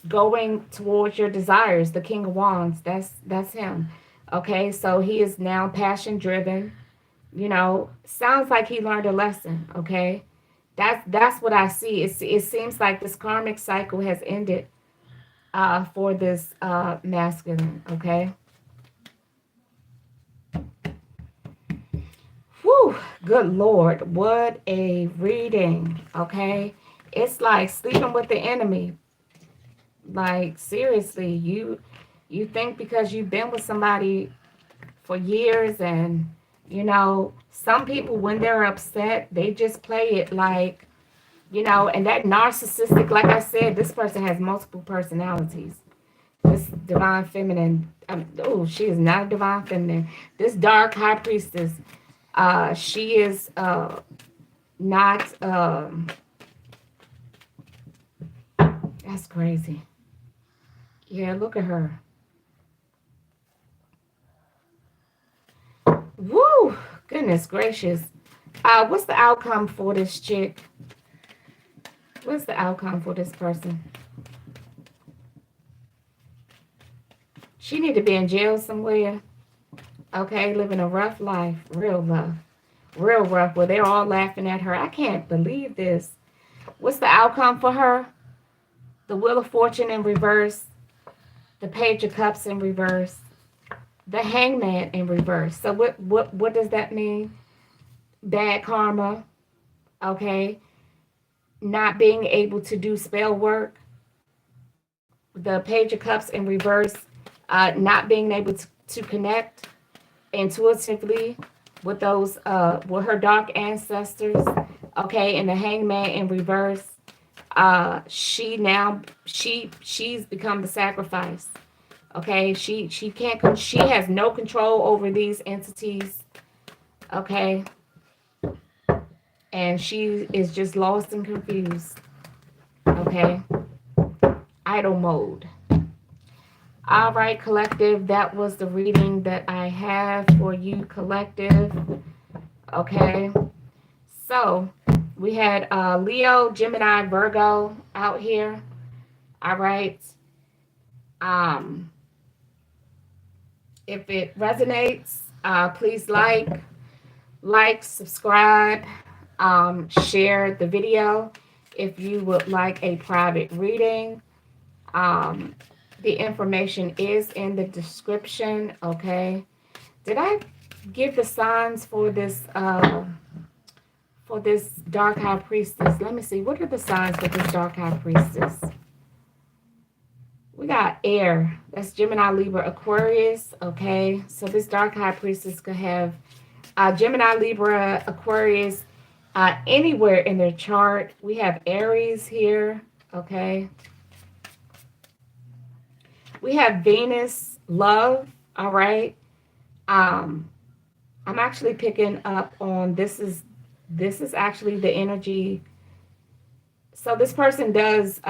going towards your desires. The King of Wands, that's him. Okay, so he is now passion driven. Sounds like he learned a lesson. Okay, that's what I see. It seems like this karmic cycle has ended for this masculine. Okay. Woo, good Lord, what a reading, okay? It's like sleeping with the enemy. Like, seriously, you think because you've been with somebody for years, and some people, when they're upset, they just play it like, and that narcissistic, like I said, this person has multiple personalities. This divine feminine, oh, she is not a divine feminine. This dark high priestess, she is not, that's crazy. Yeah, look at her. Woo! Goodness gracious. What's the outcome for this chick? What's the outcome for this person? She need to be in jail somewhere. Okay, living a rough life. Real rough. Real rough. Where they're all laughing at her. I can't believe this. What's the outcome for her? The Wheel of Fortune in reverse. The Page of Cups in reverse. The Hangman in reverse. So what does that mean? Bad karma. Okay. Not being able to do spell work. The Page of Cups in reverse. Not being able to connect intuitively with those with her dark ancestors. Okay. And the Hangman in reverse. She's become the sacrifice. Okay, she can't, she has no control over these entities. Okay, and she is just lost and confused. Okay, idle mode. All right, collective, that was the reading that I have for you, collective. Okay, so we had Leo, Gemini, Virgo out here. All right. If it resonates, please subscribe, share the video. If you would like a private reading, the information is in the description. Okay. Did I give the signs for this dark high priestess? Let me see. What are the signs for this dark high priestess? We got air. That's Gemini, Libra, Aquarius. Okay. So this dark high priestess could have Gemini, Libra, Aquarius, anywhere in their chart. We have Aries here. Okay. We have Venus, love. All right. I'm actually picking up on this is actually the energy. So this person does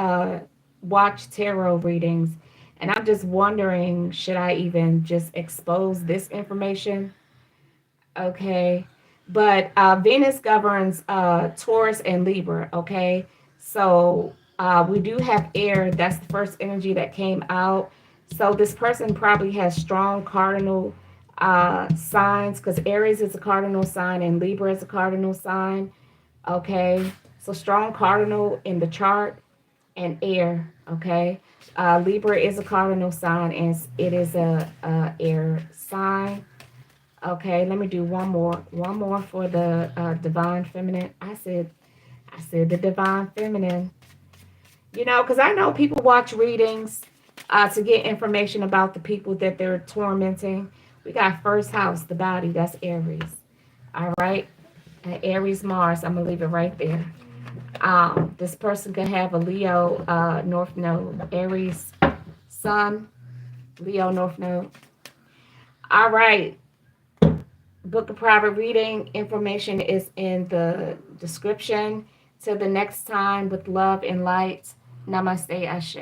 watch tarot readings, and I'm just wondering, should I even just expose this information? Okay, but Venus governs Taurus and Libra. Okay, so we do have air. That's the first energy that came out. So this person probably has strong cardinal signs, because Aries is a cardinal sign and Libra is a cardinal sign. Okay, so strong cardinal in the chart and air. Okay, Libra is a cardinal sign and it is a air sign. Okay, let me do one more for the divine feminine. I said the divine feminine. Because I know people watch readings to get information about the people that they're tormenting. We got first house, the body. That's Aries. All right, Aries Mars. I'm gonna leave it right there. This person could have a Leo North Node, Aries Sun, Leo North Node. All right. Book a private reading. Information is in the description. Till the next time, with love and light. Namaste, Ashe.